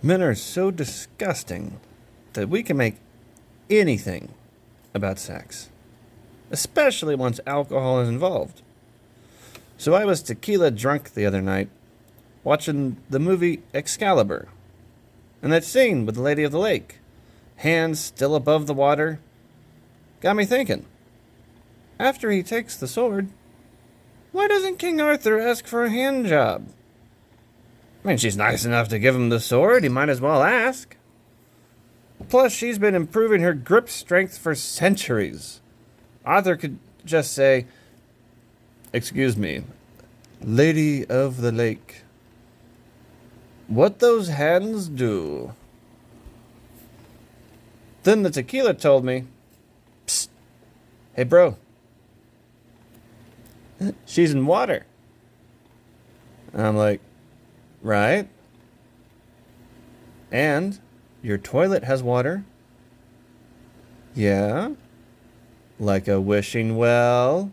Men are so disgusting that we can make anything about sex, especially once alcohol is involved. So I was tequila drunk the other night, watching the movie Excalibur, and that scene with the Lady of the Lake, hands still above the water, got me thinking. After he takes the sword, why doesn't King Arthur ask for a hand job? I mean, she's nice enough to give him the sword, he might as well ask. Plus, she's been improving her grip strength for centuries. Arthur could just say, "Excuse me, Lady of the Lake, what those hands do?" Then the tequila told me, "Psst, hey bro, she's in water." And I'm like, right? And your toilet has water? Yeah? Like a wishing well?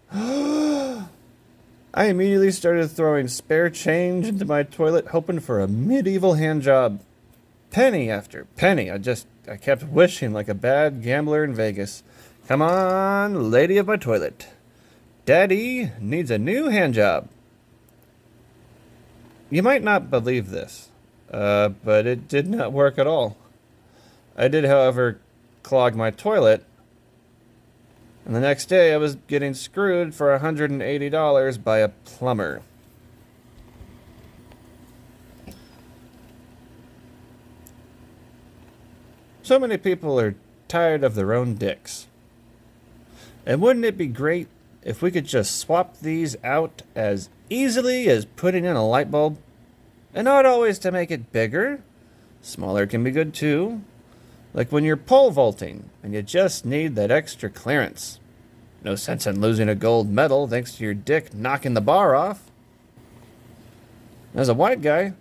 I immediately started throwing spare change into my toilet, hoping for a medieval hand job. Penny after penny. I kept wishing like a bad gambler in Vegas. Come on, lady of my toilet. Daddy needs a new hand job. You might not believe this, but it did not work at all. I did, however, clog my toilet, and the next day I was getting screwed for $180 by a plumber. So many people are tired of their own dicks. And wouldn't it be great if we could just swap these out as easily as putting in a light bulb? And not always to make it bigger. Smaller can be good too. Like when you're pole vaulting and you just need that extra clearance. No sense in losing a gold medal thanks to your dick knocking the bar off. As a white guy,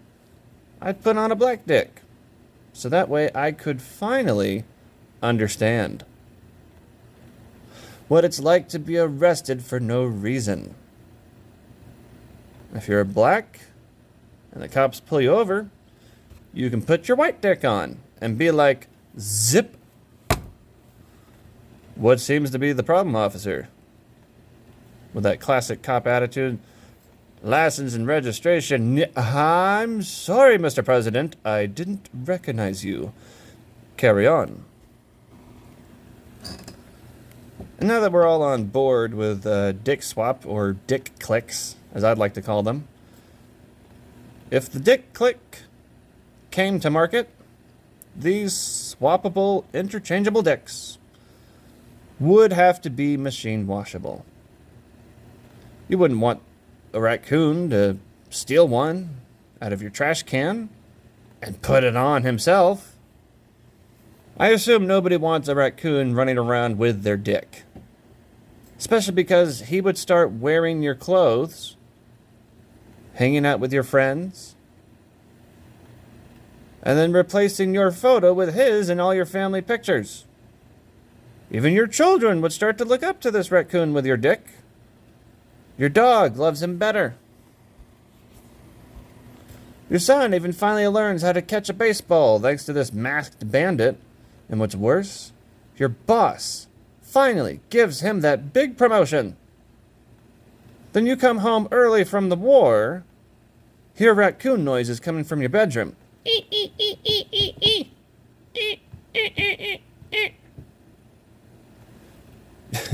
I'd put on a black dick, so that way I could finally understand what it's like to be arrested for no reason. If you're black and the cops pull you over, you can put your white dick on and be like, zip. What seems to be the problem, officer? With that classic cop attitude. License and registration. I'm sorry, Mr. President. I didn't recognize you. Carry on. And now that we're all on board with dick swap, or dick clicks, as I'd like to call them, if the dick click came to market, these swappable, interchangeable dicks would have to be machine washable. You wouldn't want a raccoon to steal one out of your trash can and put it on himself. I assume nobody wants a raccoon running around with their dick. Especially because he would start wearing your clothes, hanging out with your friends, and then replacing your photo with his in all your family pictures. Even your children would start to look up to this raccoon with your dick. Your dog loves him better. Your son even finally learns how to catch a baseball thanks to this masked bandit. And what's worse, your boss finally gives him that big promotion. Then you come home early from the war, hear raccoon noises coming from your bedroom.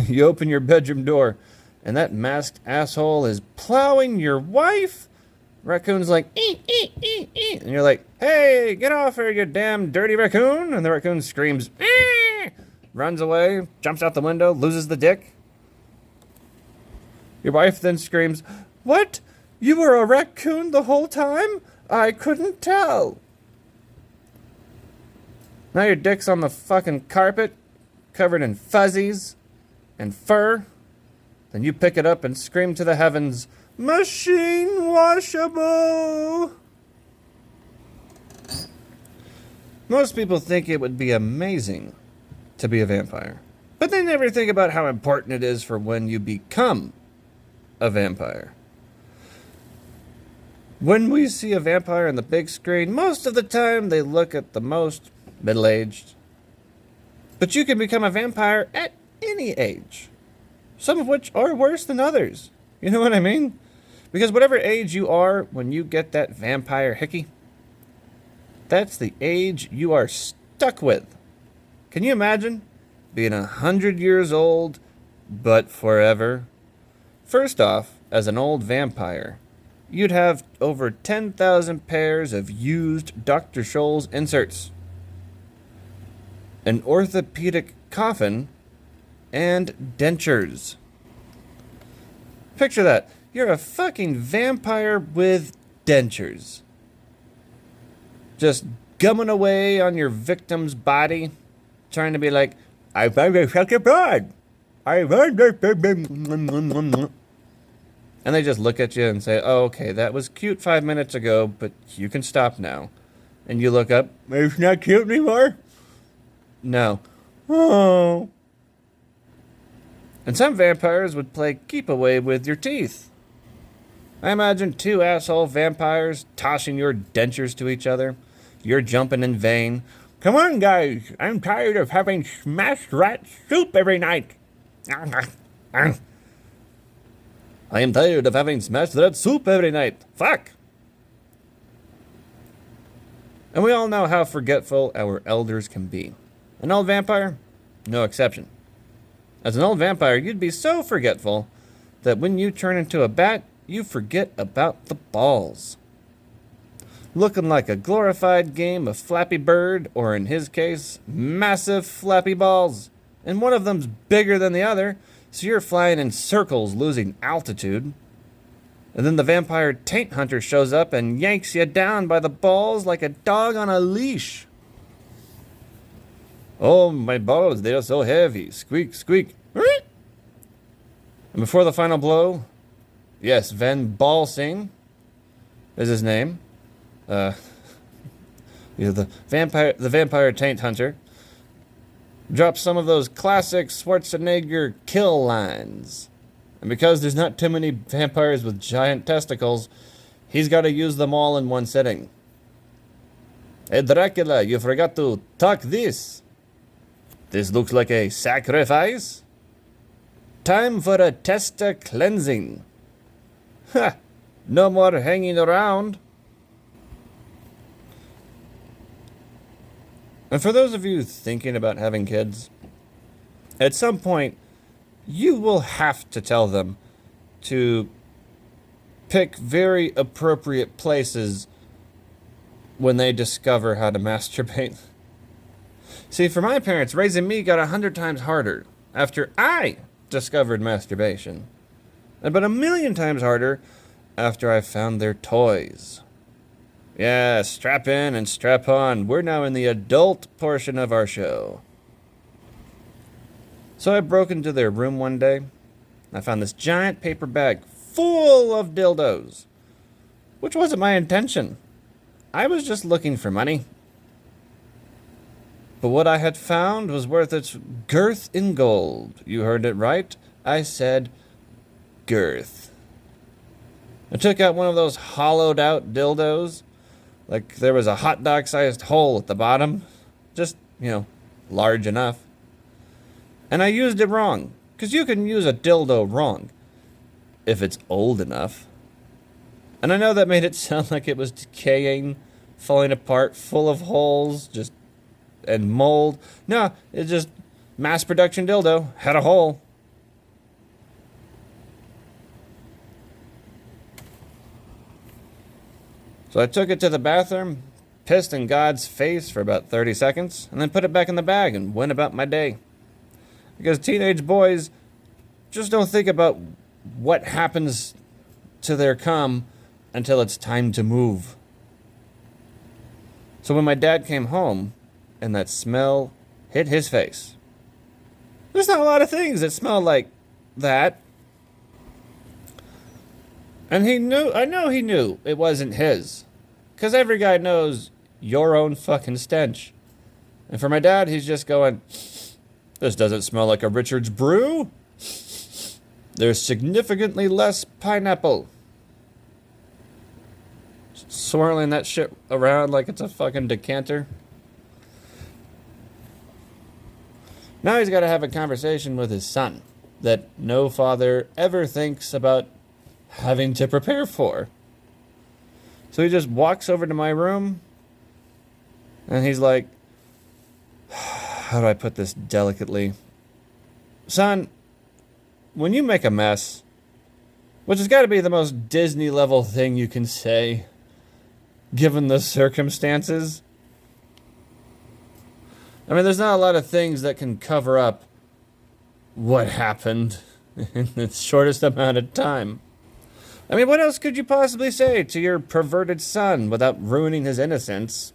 You open your bedroom door, and that masked asshole is plowing your wife. Raccoon's like, eat, eat, eat, eat. And you're like, hey, get off her, you damn dirty raccoon. And the raccoon screams, runs away, jumps out the window, loses the dick. Your wife then screams, what? You were a raccoon the whole time? I couldn't tell. Now your dick's on the fucking carpet, covered in fuzzies and fur. Then you pick it up and scream to the heavens, machine washable! Most people think it would be amazing to be a vampire, but they never think about how important it is for when you become a vampire. When we see a vampire on the big screen, most of the time they look at the most middle-aged. But you can become a vampire at any age, some of which are worse than others. You know what I mean? Because whatever age you are when you get that vampire hickey, that's the age you are stuck with. Can you imagine being 100 years old, but forever? First off, as an old vampire, you'd have over 10,000 pairs of used Dr. Scholl's inserts, an orthopedic coffin, and dentures. Picture that. You're a fucking vampire with dentures. Just gumming away on your victim's body, trying to be like, I found a fucking blood. And they just look at you and say, oh, okay, that was cute 5 minutes ago, but you can stop now. And you look up, it's not cute anymore? No. Oh. And some vampires would play keep away with your teeth. I imagine two asshole vampires tossing your dentures to each other. You're jumping in vain. Come on, guys. I'm tired of having smashed rat soup every night. I am tired of having smashed rat soup every night. Fuck. And we all know how forgetful our elders can be. An old vampire? No exception. As an old vampire, you'd be so forgetful that when you turn into a bat, you forget about the balls. Looking like a glorified game of Flappy Bird, or in his case, massive flappy balls. And one of them's bigger than the other, so you're flying in circles, losing altitude. And then the vampire taint hunter shows up and yanks you down by the balls like a dog on a leash. Oh, my balls, they are so heavy. Squeak, squeak. And before the final blow, yes, Van Balsing is his name. The vampire taint hunter drops some of those classic Schwarzenegger kill lines. And because there's not too many vampires with giant testicles, he's got to use them all in one sitting. Hey, Dracula, you forgot to tuck this. This looks like a sacrifice. Time for a testa cleansing. Ha! No more hanging around. And for those of you thinking about having kids, at some point, you will have to tell them to pick very appropriate places when they discover how to masturbate. See, for my parents, raising me got 100 times harder after I discovered masturbation, but 1,000,000 times harder after I found their toys. Yeah, strap in and strap on. We're now in the adult portion of our show. So I broke into their room one day. I found this giant paper bag full of dildos, which wasn't my intention. I was just looking for money. But what I had found was worth its girth in gold. You heard it right. I said girth. I took out one of those hollowed out dildos. Like there was a hot dog sized hole at the bottom. Just, large enough. And I used it wrong. Because you can use a dildo wrong. If it's old enough. And I know that made it sound like it was decaying, falling apart, full of holes, and mold. No, it's just mass production dildo. Had a hole. So I took it to the bathroom, pissed in God's face for about 30 seconds, and then put it back in the bag and went about my day. Because teenage boys just don't think about what happens to their cum until it's time to move. So when my dad came home and that smell hit his face, there's not a lot of things that smell like that. And I know he knew it wasn't his. Because every guy knows your own fucking stench. And for my dad, he's just going, this doesn't smell like a Richard's Brew. There's significantly less pineapple. swirling that shit around like it's a fucking decanter. Now he's got to have a conversation with his son that no father ever thinks about having to prepare for. So he just walks over to my room and he's like, how do I put this delicately? Son, when you make a mess, which has got to be the most Disney level thing you can say, given the circumstances. I mean, there's not a lot of things that can cover up what happened in the shortest amount of time. I mean, what else could you possibly say to your perverted son without ruining his innocence?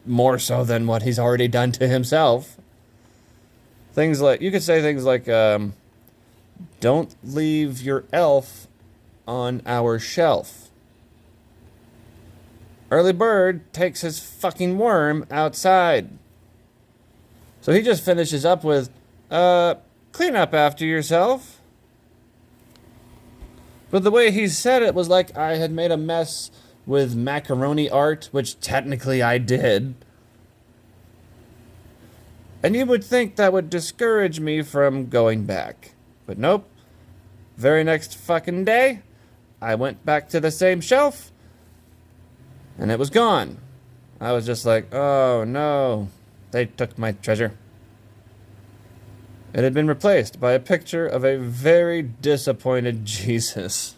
More so than what he's already done to himself. Things like, you could say things like, don't leave your elf on our shelf. Early bird takes his fucking worm outside. So he just finishes up with, clean up after yourself. But the way he said it was like I had made a mess with macaroni art, which technically I did. And you would think that would discourage me from going back. But nope. Very next fucking day, I went back to the same shelf, and it was gone. I was just like, oh no, they took my treasure. It had been replaced by a picture of a very disappointed Jesus.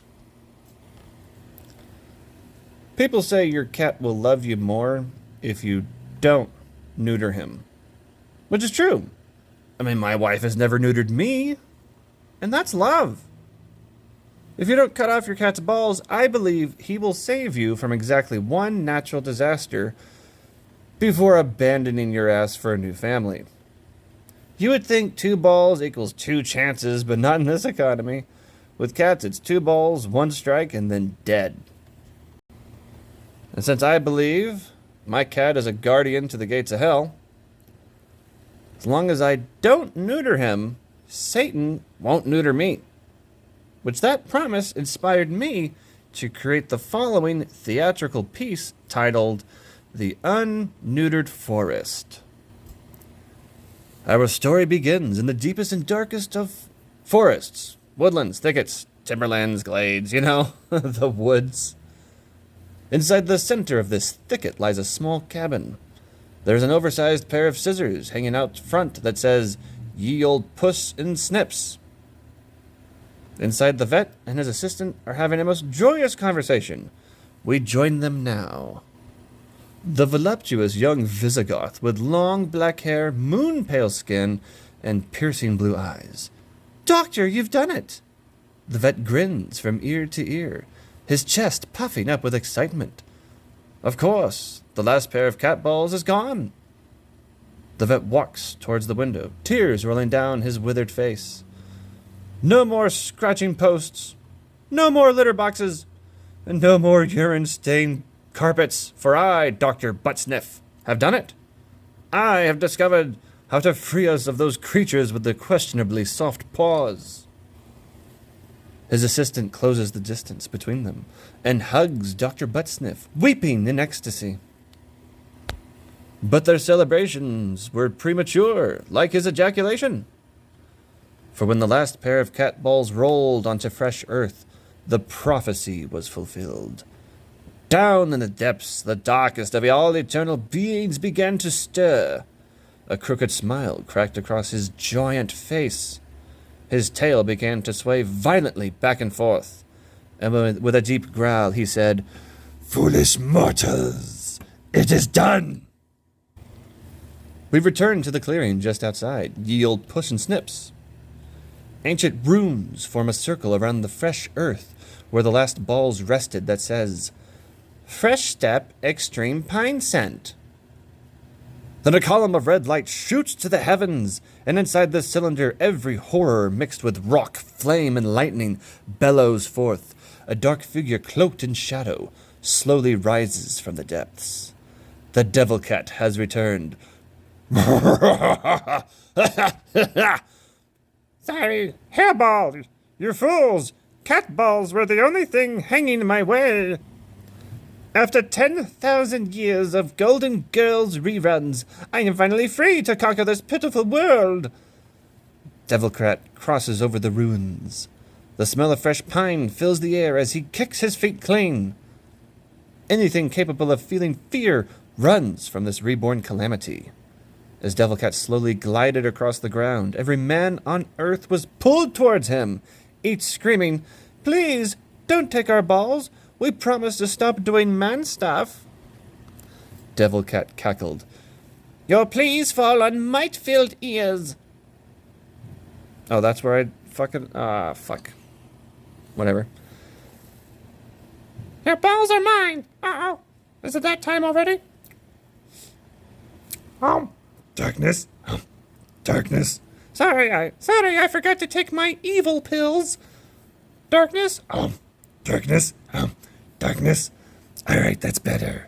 People say your cat will love you more if you don't neuter him. Which is true. I mean, my wife has never neutered me, and that's love. If you don't cut off your cat's balls, I believe he will save you from exactly one natural disaster before abandoning your ass for a new family. You would think 2 balls equals 2 chances, but not in this economy. With cats, it's 2 balls, 1 strike, and then dead. And since I believe my cat is a guardian to the gates of hell, as long as I don't neuter him, Satan won't neuter me. Which that promise inspired me to create the following theatrical piece titled The Unneutered Forest. Our story begins in the deepest and darkest of forests, woodlands, thickets, timberlands, glades, the woods. Inside the center of this thicket lies a small cabin. There's an oversized pair of scissors hanging out front that says, "Ye Old Puss in Snips." Inside, the vet and his assistant are having a most joyous conversation. We join them now. The voluptuous young Visigoth with long black hair, moon-pale skin, and piercing blue eyes. "Doctor, you've done it!" The vet grins from ear to ear, his chest puffing up with excitement. Of course, the last pair of cat balls is gone. The vet walks towards the window, tears rolling down his withered face. No more scratching posts, no more litter boxes, and no more urine-stained carpets, for I, Dr. Buttsniff, have done it. I have discovered how to free us of those creatures with the questionably soft paws. His assistant closes the distance between them and hugs Dr. Buttsniff, weeping in ecstasy. But their celebrations were premature, like his ejaculation. For when the last pair of cat balls rolled onto fresh earth, the prophecy was fulfilled. Down in the depths, the darkest of all eternal beings began to stir. A crooked smile cracked across his giant face. His tail began to sway violently back and forth. And with a deep growl, he said, "Foolish mortals, it is done." We returned to the clearing just outside, Ye Old Puss in Snips. Ancient runes form a circle around the fresh earth where the last balls rested that says, "Fresh Step Extreme Pine Scent." Then a column of red light shoots to the heavens, and inside the cylinder every horror mixed with rock, flame, and lightning bellows forth. A dark figure cloaked in shadow slowly rises from the depths. The devil cat has returned. "Sorry, hairballs! You fools! Cat balls were the only thing hanging in my way." After 10,000 years of Golden Girls reruns, I am finally free to conquer this pitiful world. Devilcat crosses over the ruins. The smell of fresh pine fills the air as he kicks his feet clean. Anything capable of feeling fear runs from this reborn calamity. As Devilcat slowly glided across the ground, every man on Earth was pulled towards him, each screaming, "Please, don't take our balls. We promise to stop doing man stuff." Devilcat cackled. "Your pleas fall on might-filled ears." Oh, that's where I fucking... fuck. Whatever. Your balls are mine. Uh-oh. Is it that time already? Darkness. Darkness. Sorry, I forgot to take my evil pills. Darkness. Darkness. Darkness. All right, that's better.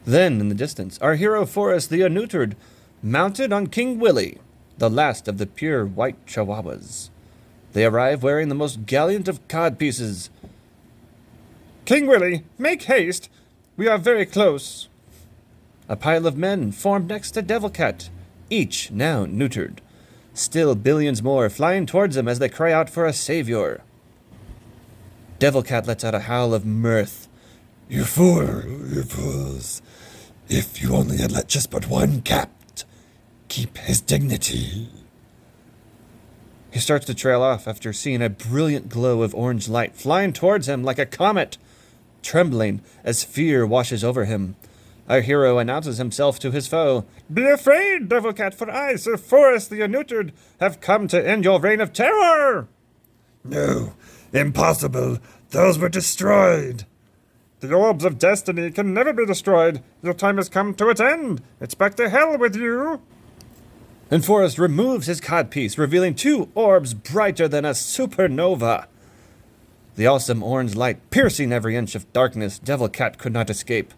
Then, in the distance, our hero Forrest the Unneutered, mounted on King Willie, the last of the pure white chihuahuas. They arrive wearing the most gallant of codpieces. "King Willie, make haste! We are very close." A pile of men formed next to Devilcat, each now neutered. Still billions more flying towards him as they cry out for a savior. Devilcat lets out a howl of mirth. You fools. If you only had let just but one capt keep his dignity. He starts to trail off after seeing a brilliant glow of orange light flying towards him like a comet, trembling as fear washes over him. Our hero announces himself to his foe. "Be afraid, Devilcat, for I, Sir Forrest the Unneutered, have come to end your reign of terror." No, impossible. Those were destroyed. The orbs of destiny can never be destroyed. Your time has come to its end. It's back to hell with you. And Forrest removes his codpiece, revealing two orbs brighter than a supernova. The awesome orange light piercing every inch of darkness Devilcat could not escape.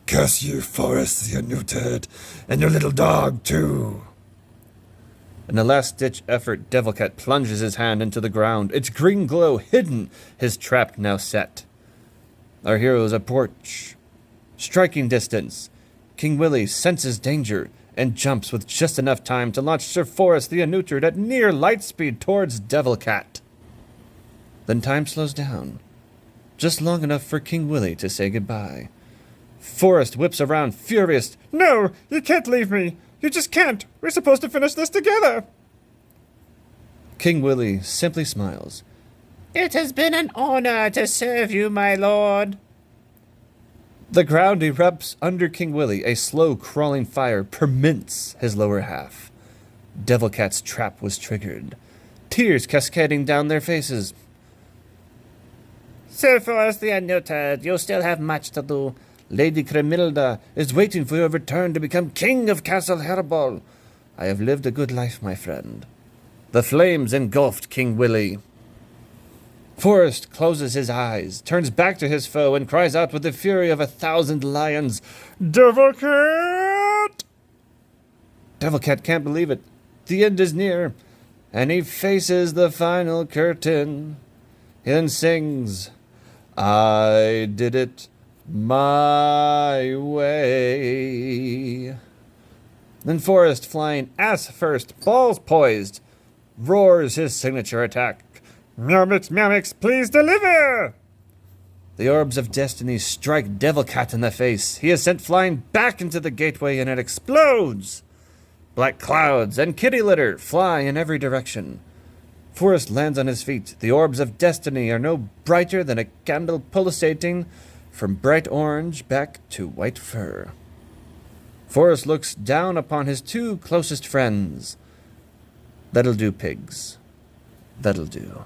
Curse you, Forrest the Unneutered, and your little dog, too. In a last-ditch effort, Devilcat plunges his hand into the ground, its green glow hidden, his trap now set. Our heroes approach. Striking distance, King Willie senses danger and jumps with just enough time to launch Sir Forrest the Unneutered at near light speed towards Devilcat. Then time slows down, just long enough for King Willie to say goodbye. Forrest whips around, furious. "No, you can't leave me. You just can't. We're supposed to finish this together." King Willie simply smiles. "It has been an honor to serve you, my lord." The ground erupts under King Willie. A slow crawling fire permints his lower half. Devilcat's trap was triggered, tears cascading down their faces. "Sir Forrest the Unneutered, you still have much to do. Lady Cremilda is waiting for your return to become king of Castle Herbal. I have lived a good life, my friend." The flames engulfed King Willie. Forrest closes his eyes, turns back to his foe, and cries out with the fury of 1,000 lions, "Devilcat!" Devilcat can't believe it. The end is near, and he faces the final curtain. He then sings, "I did it my way." Then Forrest, flying ass first, balls poised, roars his signature attack. Meowmix, please deliver!" The orbs of destiny strike Devilcat in the face. He is sent flying back into the gateway and it explodes. Black clouds and kitty litter fly in every direction. Forrest lands on his feet. The orbs of destiny are no brighter than a candle pulsating from bright orange back to white fur. Forrest looks down upon his two closest friends. "That'll do, pigs. That'll do."